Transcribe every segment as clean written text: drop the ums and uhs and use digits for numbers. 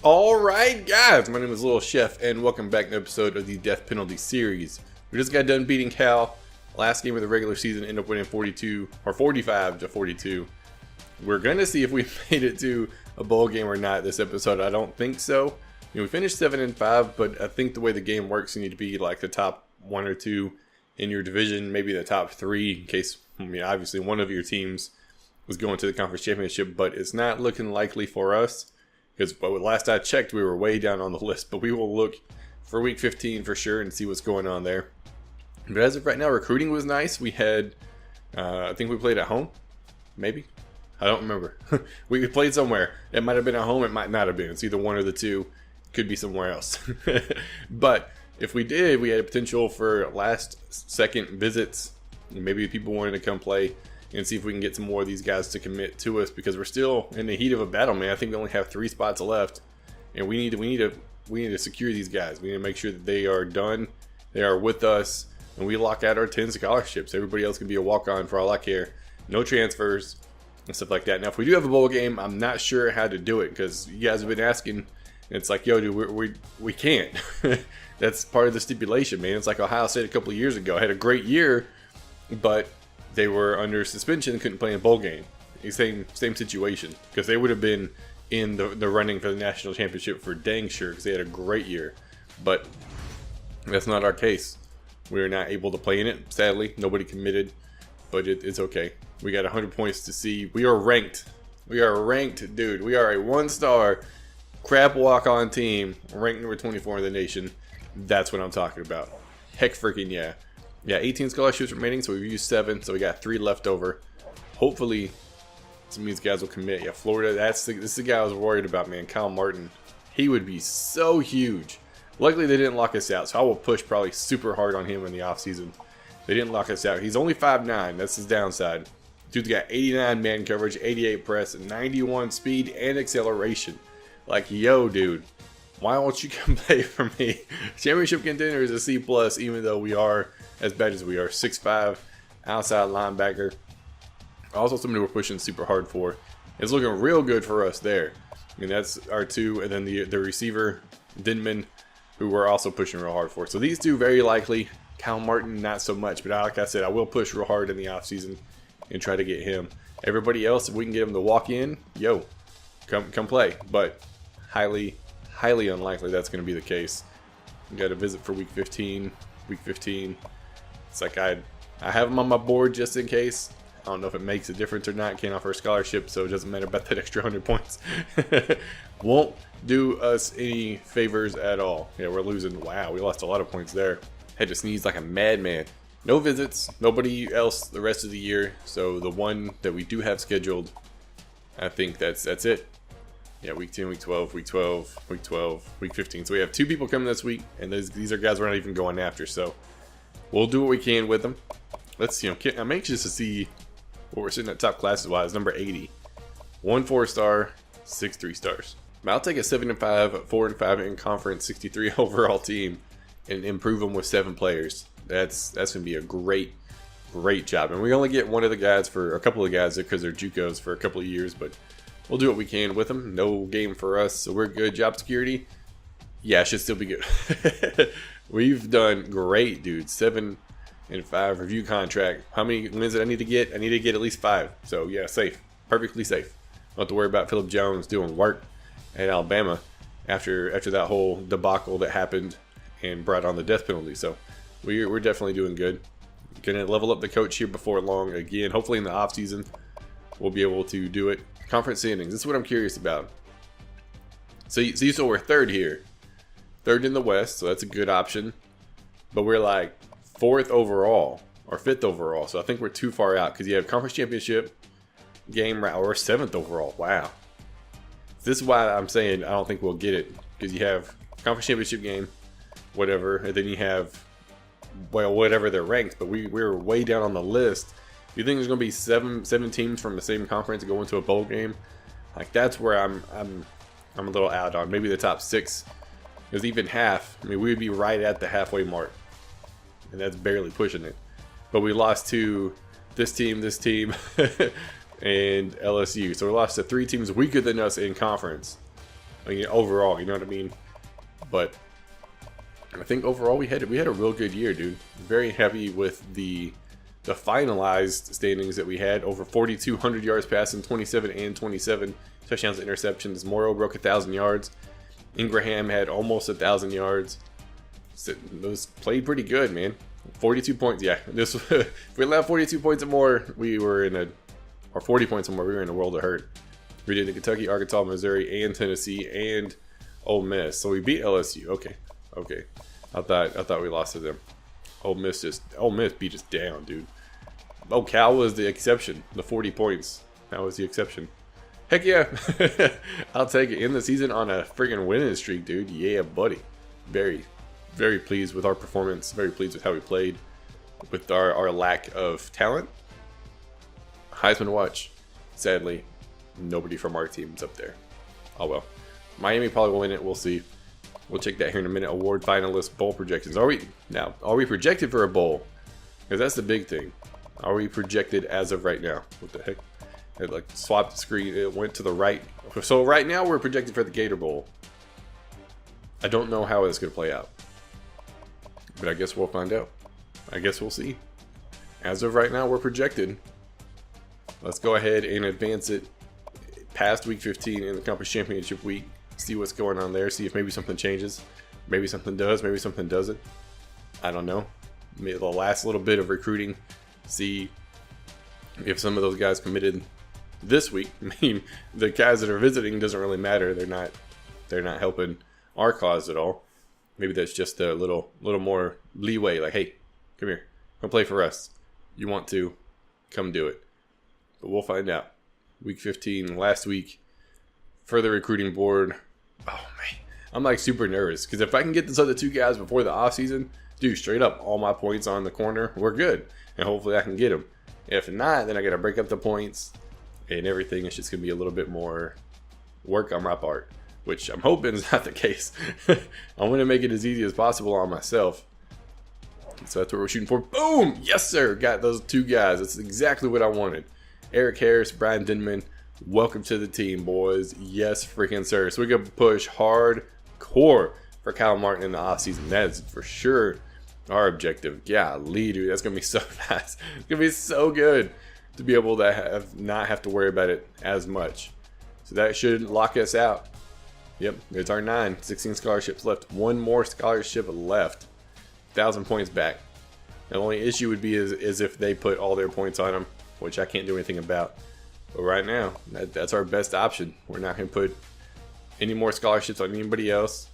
All right, guys, my name is Lil Chef, and welcome back to an episode of the Death Penalty series. We just got done beating Cal. Last game of the regular season, ended up winning 45-42. We're gonna see if we made it to a bowl game or not this episode. I don't think so. We finished 7-5, but I think the way the game works, you need to be like the top 1 or 2 in your division, maybe the top 3 in case. Obviously one of your teams was going to the conference championship, but it's not looking likely for us. Because last I checked, we were way down on the list. But we will look for week 15 for sure and see what's going on there. But as of right now, recruiting was nice. We had, I think we played at home. Maybe. I don't remember. We played somewhere. It might have been at home. It might not have been. It's either one or the two. Could be somewhere else. But if we did, we had a potential for last-second visits. Maybe people wanted to come play and see if we can get some more of these guys to commit to us, because we're still in the heat of a battle, man. I think we only have 3 spots left, and we need to secure these guys. We need to make sure that they are done, they are with us, and we lock out our 10 scholarships. Everybody else can be a walk-on for all I care. No transfers and stuff like that. Now, if we do have a bowl game, I'm not sure how to do it, because you guys have been asking, and it's like, yo, dude, we can't. That's part of the stipulation, man. It's like Ohio State a couple of years ago. I had a great year, but they were under suspension and couldn't play in a bowl game. Same situation, because they would have been in the running for the national championship for dang sure, because they had a great year. But that's not our case. We are not able to play in it, sadly. Nobody committed, but it's okay. We got 100 points to see. We are ranked. We are ranked, dude. We are a 1-star crap walk-on team, ranked number 24 in the nation. That's what I'm talking about. Heck freaking yeah. Yeah, 18 scholarships remaining, so we've used 7, so we got 3 left over. Hopefully, some of these guys will commit. Yeah, Florida, this is the guy I was worried about, man. Kyle Martin, he would be so huge. Luckily, they didn't lock us out, so I will push probably super hard on him in the offseason. They didn't lock us out. He's only 5'9", that's his downside. Dude's got 89 man coverage, 88 press, 91 speed, and acceleration. Like, yo, dude. Why won't you come play for me? Championship contender is a C+, even though we are as bad as we are. 6'5", outside linebacker. Also somebody we're pushing super hard for. It's looking real good for us there. I mean, that's our 2. And then the receiver, Denman, who we're also pushing real hard for. So these 2 very likely. Kyle Martin, not so much. But like I said, I will push real hard in the offseason and try to get him. Everybody else, if we can get him to walk in, yo, come play. But highly unlikely that's going to be the case. We got a visit for week 15. Week 15. It's like I have him on my board just in case. I don't know if it makes a difference or not. Can't offer a scholarship, so it doesn't matter about that extra 100 points. Won't do us any favors at all. Yeah, we're losing. Wow, we lost a lot of points there. Had to sneeze like a madman. No visits. Nobody else the rest of the year. So the one that we do have scheduled, I think that's it. Yeah, week 10, week 12, week 12, week 12, week 15. So we have 2 people coming this week, and these are guys we're not even going after. So we'll do what we can with them. Let's see. I'm anxious to see what we're sitting at top classes wise. Number 80, 1 4-star, 6 3-stars. I'll take a 7-5, 4-5 in conference, 63 overall team, and improve them with 7 players. That's gonna be a great job. And we only get one of the guys for a couple of guys because they're JUCOs for a couple of years, but we'll do what we can with them. No game for us, so we're good. Job security, yeah, should still be good. We've done great, dude. 7-5 review contract. How many wins did I need to get? I need to get at least 5. So yeah, safe, perfectly safe. Don't have to worry about Phillip Jones doing work at Alabama after that whole debacle that happened and brought on the death penalty. So we're definitely doing good. Gonna level up the coach here before long again. Hopefully in the off season we'll be able to do it. Conference standings. This is what I'm curious about. So you saw we're 3rd here. 3rd in the West, so that's a good option. But we're like 4th overall or 5th overall. So I think we're too far out because you have conference championship game or 7th overall. Wow. This is why I'm saying I don't think we'll get it, because you have conference championship game, whatever, and then you have, well, whatever they're ranked. But we're way down on the list. You think there's going to be seven teams from the same conference going to a bowl game? Like, that's where I'm a little out on. Maybe the top 6. Because even half, I mean, we would be right at the halfway mark. And that's barely pushing it. But we lost to this team, and LSU. So we lost to 3 teams weaker than us in conference. I mean, overall, you know what I mean? But I think overall we had a real good year, dude. Very happy with the finalized standings that we had. Over 4,200 yards passing, 27 and 27 touchdowns and interceptions. Morrow broke 1,000 yards. Ingraham had almost 1,000 yards. So those played pretty good, man. 42 points, yeah. This if we allowed 42 points or more, we were in or 40 points or more, we were in a world of hurt. We did the Kentucky, Arkansas, Missouri, and Tennessee, and Ole Miss. So we beat LSU. Okay. I thought we lost to them. Ole Miss beat us down, dude. Oh, Cal was the exception. The 40 points. That was the exception. Heck yeah. I'll take it. In the season on a friggin' winning streak, dude. Yeah, buddy. Very, very pleased with our performance. Very pleased with how we played. With our lack of talent. Heisman watch. Sadly, nobody from our team's up there. Oh well. Miami probably will win it. We'll see. We'll check that here in a minute. Award finalists, bowl projections. Are we projected for a bowl? Because that's the big thing. Are we projected as of right now? What the heck? It like swapped the screen. It went to the right. So right now we're projected for the Gator Bowl. I don't know how it's going to play out. But I guess we'll find out. I guess we'll see. As of right now, we're projected. Let's go ahead and advance it past week 15 in the conference championship week. See what's going on there. See if maybe something changes. Maybe something does. Maybe something doesn't. I don't know. Maybe the last little bit of recruiting. See if some of those guys committed this week. I mean, the guys that are visiting doesn't really matter. They're not helping our cause at all. Maybe that's just a little more leeway. Like, hey, come here. Come play for us. You want to, come do it. But we'll find out. Week 15, last week, for the recruiting board. Oh, man. I'm like super nervous. Because if I can get these other two guys before the offseason, dude, straight up, all my points on the corner, we're good. And hopefully I can get them. If not, then I got to break up the points and everything. It's just going to be a little bit more work on my part, which I'm hoping is not the case. I want to make it as easy as possible on myself. So that's what we're shooting for. Boom! Yes, sir. Got those two guys. That's exactly what I wanted. Eric Harris, Brian Denman. Welcome to the team, boys. Yes, freaking sir. So we're going to push hardcore for Kyle Martin in the offseason. That is for sure our objective. Golly, dude. That's going to be so nice. It's going to be so good to be able to not have to worry about it as much. So that should lock us out. Yep, it's our 9. 16 scholarships left. One more scholarship left. 1,000 points back. The only issue would be is if they put all their points on them, which I can't do anything about. But right now, that's our best option. We're not going to put any more scholarships on anybody else.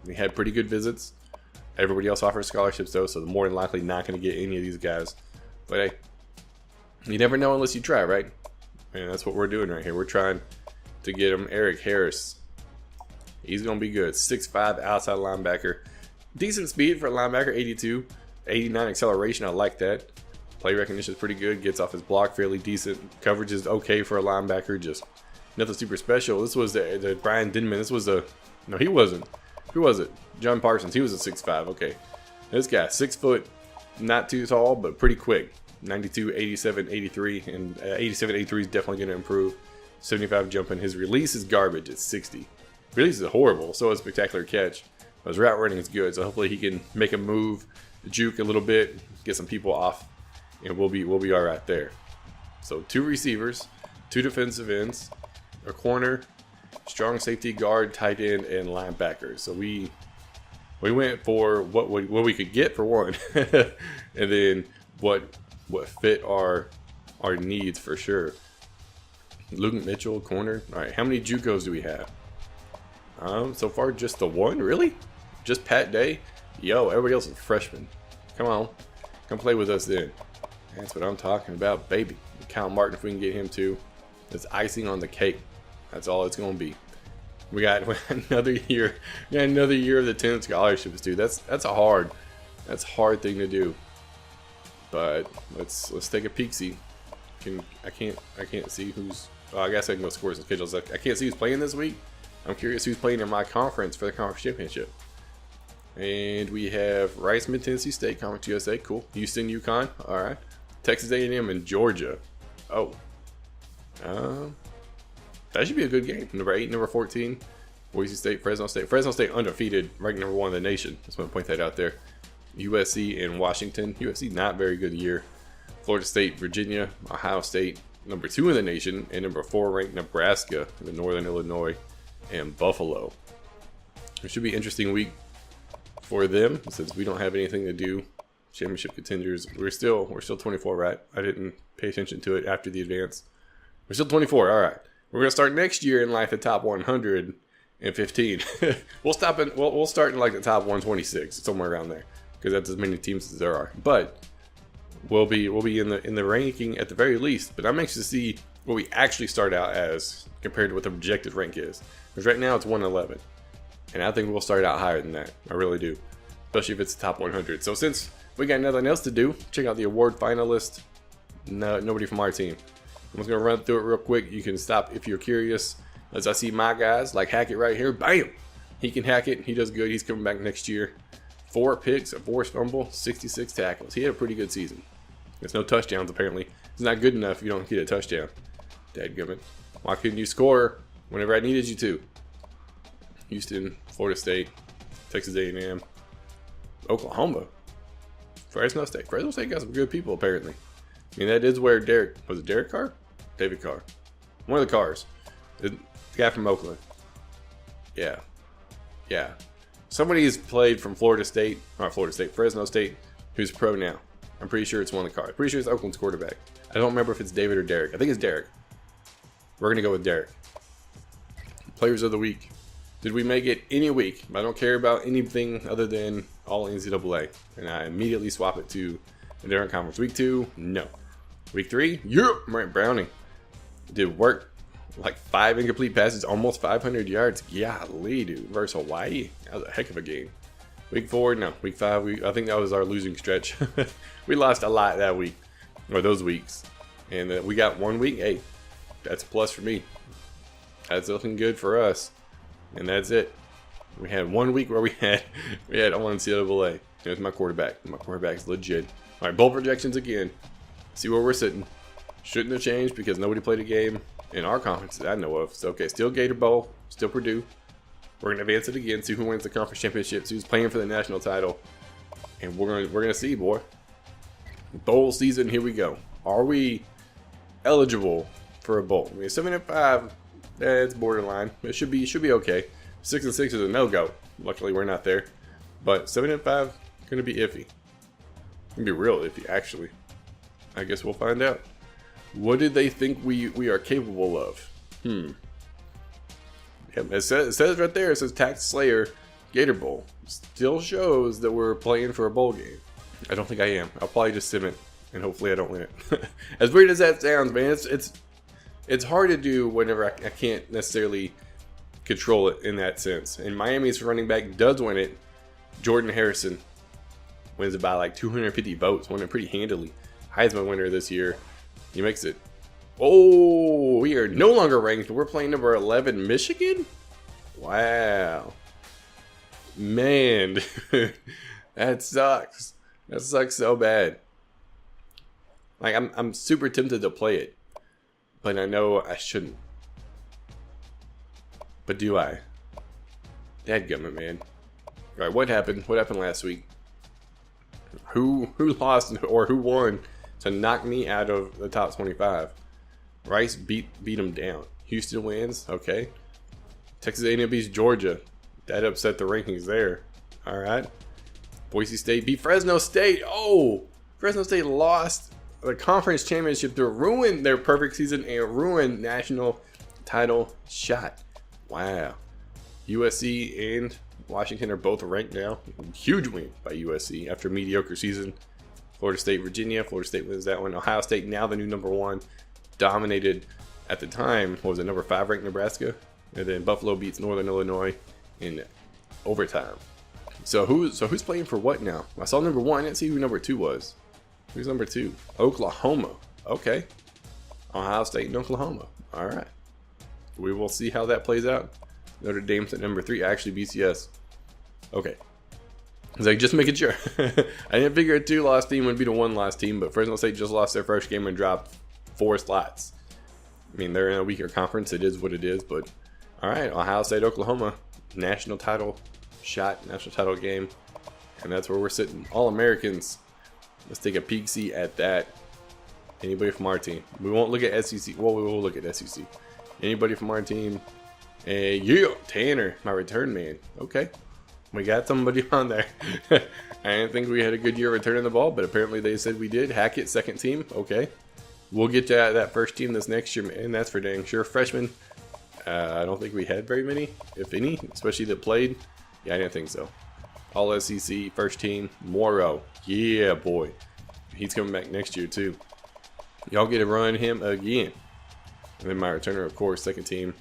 We had pretty good visits. Everybody else offers scholarships, though, so more than likely not going to get any of these guys. But hey, you never know unless you try, right? And that's what we're doing right here. We're trying to get him. Eric Harris. He's going to be good. 6'5", outside linebacker. Decent speed for a linebacker, 82. 89 acceleration, I like that. Play recognition is pretty good. Gets off his block fairly decent. Coverage is okay for a linebacker. Just nothing super special. This was the Brian Denman. This was no, he wasn't. Who was it? John Parsons. He was a 6'5". Okay. This guy, 6 foot, not too tall, but pretty quick. 92, 87, 83. And 87, 83 is definitely going to improve. 75 jumping. His release is garbage. It's 60. Release is horrible. So is spectacular catch. But his route running is good. So hopefully he can make a move, juke a little bit, get some people off. And we'll be all right there. So 2 receivers, 2 defensive ends, a corner, strong safety, guard, tight end, and linebacker. So we went for what we could get for one, and then what fit our needs for sure. Luke Mitchell, corner. All right, how many JUCOs do we have? So far just the one, really? Just Pat Day? Yo, everybody else is freshman. Come on, come play with us then. That's what I'm talking about, baby. Kyle Martin, if we can get him too, it's icing on the cake. That's all it's going to be. We got another year. We got another year of the 10 scholarships, dude. That's a hard thing to do. But let's take a peek. See, I can't see who's. Well, I guess I can go scores and schedules. I can't see who's playing this week. I'm curious who's playing in my conference for the conference championship. And we have Rice, Mid Tennessee State, Conference USA. Cool. Houston, UConn. All right. Texas A&M and Georgia. Oh. That should be a good game. Number 8, number 14. Boise State, Fresno State. Fresno State undefeated, ranked number 1 in the nation. Just want to point that out there. USC and Washington. USC not very good year. Florida State, Virginia, Ohio State, number 2 in the nation, and number 4 ranked Nebraska, and Northern Illinois, and Buffalo. It should be an interesting week for them since we don't have anything to do. Championship contenders. We're still 24, right? I didn't pay attention to it after the advance. We're still 24. All right. We're gonna start next year in like the top 115. We'll start in like the top 126, somewhere around there, because that's as many teams as there are. But we'll be in the ranking at the very least. But I'm anxious to see what we actually start out as compared to what the projected rank is. Because right now it's 111, and I think we'll start out higher than that. I really do, especially if it's the top 100. So since we got nothing else to do, check out the award finalist. No, nobody from our team. I'm just gonna run through it real quick. You can stop if you're curious. As I see my guys like Hackett right here, bam! He can hack it. He does good. He's coming back next year. 4 picks, a forced fumble, 66 tackles. He had a pretty good season. There's no touchdowns apparently. It's not good enough if you don't get a touchdown. Dadgummit. Why couldn't you score whenever I needed you to? Houston, Florida State, Texas A&M, Oklahoma, Fresno State. Fresno State got some good people apparently. I mean, that is where Derek Carr? David Carr. One of the Carrs. The guy from Oakland. Yeah. Somebody's played from Fresno State, who's pro now. I'm pretty sure it's one of the Carrs. Pretty sure it's Oakland's quarterback. I don't remember if it's David or Derek. I think it's Derek. We're going to go with Derek. Players of the week. Did we make it any week? I don't care about anything other than all NCAA. And I immediately swap it to a different conference. Week 2, no. Week 3, yep, Brent Browning. Did work. Like 5 incomplete passes, almost 500 yards. Golly, dude. Versus Hawaii. That was a heck of a game. Week 4, no. Week 5, I think that was our losing stretch. We lost a lot that week. Or those weeks. And we got 1 week. Hey, that's a plus for me. That's looking good for us. And that's it. We had 1 week where we had all NCAA. There's my quarterback. My quarterback's legit. All right, bowl projections again. See where we're sitting. Shouldn't have changed because nobody played a game in our conference that I know of. So, okay, still Gator Bowl, still Purdue. We're going to advance it again, see who wins the conference championship, see who's playing for the national title. And we're gonna see, boy. Bowl season, here we go. Are we eligible for a bowl? I mean, 7-5, it's borderline. It should be okay. 6-6 is a no-go. Luckily, we're not there. But 7-5, going to be iffy. Going to be real iffy, actually. I guess we'll find out. What did they think we are capable of? Yep, it says right there, it says Tax Slayer Gator Bowl. Still shows that we're playing for a bowl game. I don't think I am. I'll probably just sim it, and hopefully I don't win it. As weird as that sounds, man, it's hard to do whenever I can't necessarily control it in that sense. And Miami's running back does win it. Jordan Harrison wins it by like 250 votes, won it pretty handily. Heisman winner this year. He makes it. Oh, we are no longer ranked. We're playing number 11, Michigan? Wow. Man, that sucks. That sucks so bad. Like, I'm super tempted to play it, but I know I shouldn't. But do I? Dadgummit, man. All right, what happened? What happened last week? Who lost or who won to knock me out of the top 25? Rice beat him down. Houston wins. Okay. Texas A&M beats Georgia. That upset the rankings there. All right. Boise State beat Fresno State. Oh, Fresno State lost the conference championship to ruin their perfect season and ruin national title shot. Wow. USC and Washington are both ranked now. Huge win by USC after a mediocre season. Florida State, Virginia. Florida State wins that one. Ohio State, now the new number 1. Dominated at the time. What was it, number 5 ranked Nebraska? And then Buffalo beats Northern Illinois in overtime. So who's playing for what now? I saw number 1. I didn't see who number 2 was. Who's number 2? Oklahoma. Okay. Ohio State and Oklahoma. All right. We will see how that plays out. Notre Dame's at number 3. Actually, BCS. Okay. I was like, just making sure. I didn't figure a 2-loss team would be the 1-loss team, but Fresno State just lost their first game and dropped 4 slots. I mean, they're in a weaker conference. It is what it is, but All right, Ohio State, Oklahoma, national title shot, national title game. And that's where we're sitting. All Americans. Let's take a peek-see at that. Anybody from our team? We won't look at SEC. Well, we will look at SEC. Anybody from our team? Yeah, Tanner, my return man. Okay. We got somebody on there. I didn't think we had a good year returning the ball, but apparently they said we did. Hackett, second team. Okay. We'll get to that first team this next year, man. That's for dang sure. Freshman. I don't think we had very many, if any, especially that played. Yeah, I didn't think so. All SEC, first team, Morrow. Yeah, boy. He's coming back next year, too. Y'all get to run him again. And then my returner, of course, second team.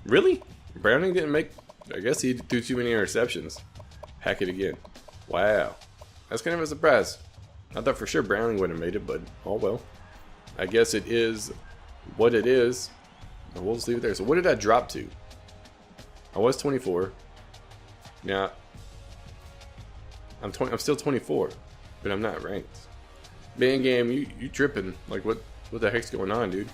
Really? Browning didn't make... I guess he threw too many interceptions. Hackett again. Wow. That's kind of a surprise. I thought for sure Browning would have made it, but oh well. I guess it is what it is. We'll just leave it there. So what did I drop to? I was 24. Now, I'm still 24, but I'm not ranked. Man, game, you tripping? Like what the heck's going on, dude?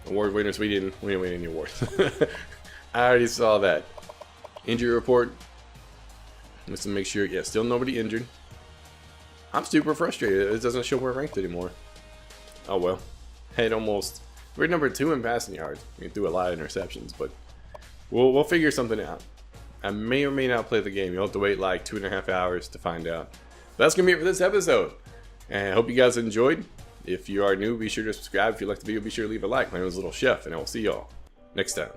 Award winners, we didn't win any awards. I already saw that. Injury report. Let's make sure. Yeah, still nobody injured. I'm super frustrated. It doesn't show we're ranked anymore. Oh well. Hey, almost. We're number 2 in passing yards. We threw a lot of interceptions, but we'll figure something out. I may or may not play the game. You'll have to wait like 2.5 hours to find out. But that's gonna be it for this episode. And I hope you guys enjoyed. If you are new, be sure to subscribe. If you like the video, be sure to leave a like. My name is Little Chef, and I will see y'all next time.